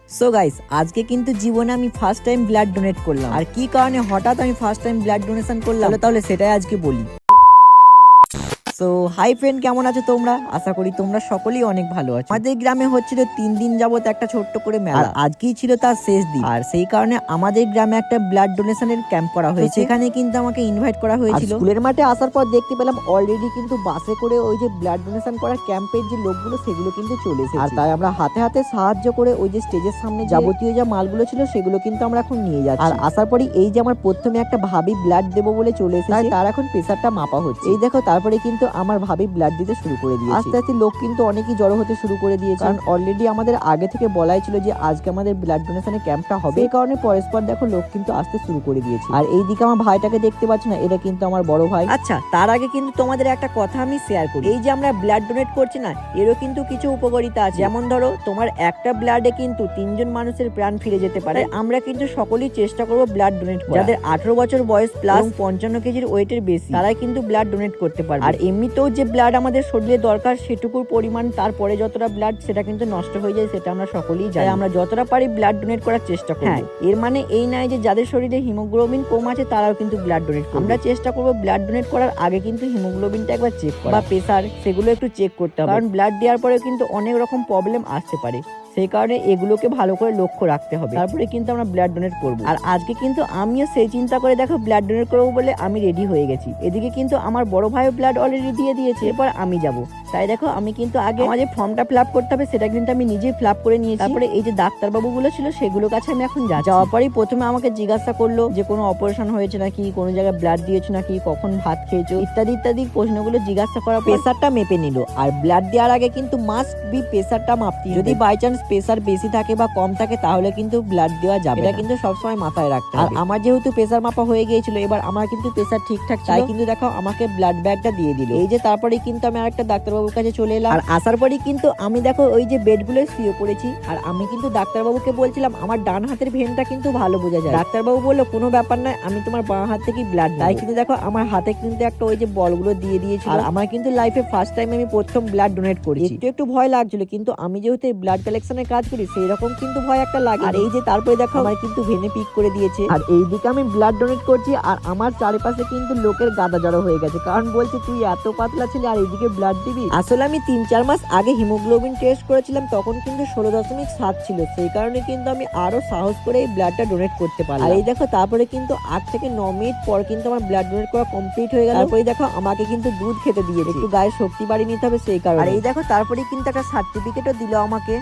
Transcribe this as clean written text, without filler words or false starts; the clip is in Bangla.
সো গাইস, আজকে কিন্তু জীবনে আমি ফার্স্ট টাইম ব্লাড ডোনেট করলাম। আর কি কারণে হঠাৎ আমি ফার্স্ট টাইম ব্লাড ডোনেশন করলাম তাহলে সেটাই আজকে বলি। সো হাই ফ্রেন্ড, কেমন আছো তোমরা? আশা করি তোমরা সকলেই অনেক ভালো আছো। আমাদের গ্রামে হচ্ছিল 3 দিন যাবত একটা ছোট্ট করে মেলা, আর আজকেই ছিল তার শেষ দিন। আর সেই কারণে আমাদের গ্রামে একটা ব্লাড ডোনেশনের ক্যাম্প করা হয়েছে। সেখানে কিন্তু আমাকে ইনভাইট করা হয়েছিল। স্কুলের মাঠে আসার পর দেখতে পেলাম অলরেডি কিন্তু বাসে করে ওই যে ব্লাড ডোনেশন করা ক্যাম্পের যে লোকগুলো সেগুলো কিন্তু চলে এসেছে। আর তাই আমরা হাতে হাতে সাহায্য করে ওই যে স্টেজের সামনে যাবতীয় যা মালগুলো ছিল সেগুলো কিন্তু আমরা এখন নিয়ে যাচ্ছি। আর আসার পরে এই যে আমার প্রথমে একটা ভাবি ব্লাড দেবো বলে চলে এসেছে, তার এখন প্রেসারটা মাপা হচ্ছে। এই দেখো, তারপরে কিন্তু আমার ভাবি ব্লাড দিতে শুরু করে দিয়েছে। আস্তে আস্তে লোক কিন্তু অনেকই জড়ো হতে শুরু করে দিয়েছে, কারণ অলরেডি আমাদের আগে থেকে বলাই ছিল যে আজকে আমাদের ব্লাড ডোনেশনের ক্যাম্পটা হবে। এই কারণে পরস্পর দেখো লোক কিন্তু আসতে শুরু করে দিয়েছে। আর এইদিকে আমার ভাইটাকে দেখতে পাচ্ছ না, এটা কিন্তু আমার বড় ভাই। আচ্ছা, তার আগে কিন্তু তোমাদের একটা কথা আমি শেয়ার করি। এই যে আমরা ব্লাড ডোনেট করছি না, এরও কিন্তু কিছু উপকারিতা আছে। যেমন ধরো, তোমার একটা ব্লাডে কিন্তু 3 জন মানুষের প্রাণ ফিরে যেতে পারে। আমরা কিন্তু সকলেই চেষ্টা করবো ব্লাড ডোনেট করার। যাদের 18 বছর বয়স প্লাস 55 কেজির ওয়েটের বেশি, তারাই কিন্তু ব্লাড ডোনেট করতে পারবে। আর এমনিতেও যে ব্লাড আমাদের শরীরে দরকার সেটুকুর পরিমাণ, তারপরে যতটা ব্লাড সেটা কিন্তু নষ্ট হয়ে যায়, সেটা আমরা সকলেই জানি। আমরা যতটা পারি ব্লাড ডোনেট করার চেষ্টা করব। হ্যাঁ, এর মানে এই নয় যে যাদের শরীরে হিমোগ্লোবিন কম আছে তারাও কিন্তু ব্লাড ডোনেট করবে। আমরা চেষ্টা করব ব্লাড ডোনেট করার আগে কিন্তু হিমোগ্লোবিনটা একবার চেক করা, বা প্রেসার, সেগুলো একটু চেক করতে হবে। কারণ ব্লাড দেওয়ার পরে কিন্তু অনেক রকম প্রবলেম আসতে পারে, সেই কারণে এগুলোকে ভালো করে লক্ষ্য রাখতে হবে, তারপরে কিন্তু আমরা ব্লাড ডোনেট করব। আর আজকে কিন্তু আমিও সেই চিন্তা করে দেখো ব্লাড ডোনেট করবো বলে আমি রেডি হয়ে গেছি। এদিকে কিন্তু আমার বড় ভাইও ব্লাড অলরেডি দিয়ে দিয়েছে, এরপর আমি যাব। তাই দেখো, আমি কিন্তু আগে আমার যে ফর্মটা ফিল আপ করতে হবে সেটা কিন্তু আমি নিজেই ফিল আপ করে নিয়েছি। তারপরে এই যে ডাক্তারবাবু গুলো ছিল সেগুলোর কাছে আমি এখন যাওয়ার পরেই প্রথমে আমাকে জিজ্ঞাসা করলো যে কোনো অপারেশন হয়েছে নাকি, কোনো জায়গায় ব্লাড দিয়েছো নাকি, কখন ভাত খেয়েছো, ইত্যাদি ইত্যাদি প্রশ্নগুলো জিজ্ঞাসা করার পর প্রেসারটা মেপে নিল। আর ব্লাড দেওয়ার আগে কিন্তু মাস্ট বি প্রেসারটা মাপতে হবে। যদি বাই চান্স প্রেসার বেশি থাকে বা কম থাকে তাহলে কিন্তু ব্লাড দেওয়া যাবে, এটা কিন্তু সবসময় মাথায় রাখতে হবে। আর আমার যেহেতু প্রেসার মাপা হয়ে গিয়েছিল, এবার আমার কিন্তু প্রেসার ঠিকঠাক ছিল, তাই কিন্তু দেখো আমাকে ব্লাড ব্যাগটা দিয়ে দিল। এই যে তারপরে কিন্তু আমি আরেকটা ডাক্তারবাবুর কাছে চলে এলাম। আর আসার পরেই কিন্তু আমি দেখো ওই যে বেডগুলো শুয়ে পড়েছি। আর আমি কিন্তু ডাক্তারবাবুকে বলছিলাম আমার ডান হাতের ভেনটা কিন্তু ভালো বোঝা যায়। ডাক্তারবাবু বললো কোনো ব্যাপার নয়, আমি তোমার বাঁ হাত থেকে ব্লাড, তাই কিন্তু দেখো আমার হাতে কিন্তু একটা ওই যে বলগুলো দিয়ে দিয়েছিল। আর আমার কিন্তু লাইফে ফার্স্ট টাইম আমি প্রথম ব্লাড ডোনেট করেছি। একটু ভয় লাগছিল, কিন্তু আমি যেহেতু ব্লাড কালেকশনের কাজ করি সেই রকম কিন্তু ভয় একটা লাগে। আর এই যে তারপরে দেখো আমার কিন্তু ভেনে পিক করে দিয়েছে। আর এইদিকে আমি ব্লাড ডোনেট করছি, আর আমার চারিপাশে কিন্তু লোকের গাদা জড়ো হয়ে গেছে, কারণ বলছে তুই এত পাতলা ছিলি আর এইদিকে ব্লাড দিবি। আসলে আমি 3-4 মাস আগে হিমোগ্লোবিন টেস্ট করেছিলাম, তখন কিন্তু 16.7 ছিল, সেই কারণে কিন্তু আমি আরো সাহস করে এই ব্লাডটা ডোনেট করতে পারলাম। আর এই দেখো তারপরে কিন্তু 8 থেকে 9 মিনিট পর কিন্তু আমার ব্লাড ডোনেট করা কমপ্লিট হয়ে গেল। তারপরে দেখো আমাকে কিন্তু দুধ খেতে দিয়েছে, একটু গায়ে শক্তি বাড়িয়ে নিতে হবে সেই কারণে। আর এই দেখো তারপরে কিন্তু একটা সার্টিফিকেটও দিল আমাকে।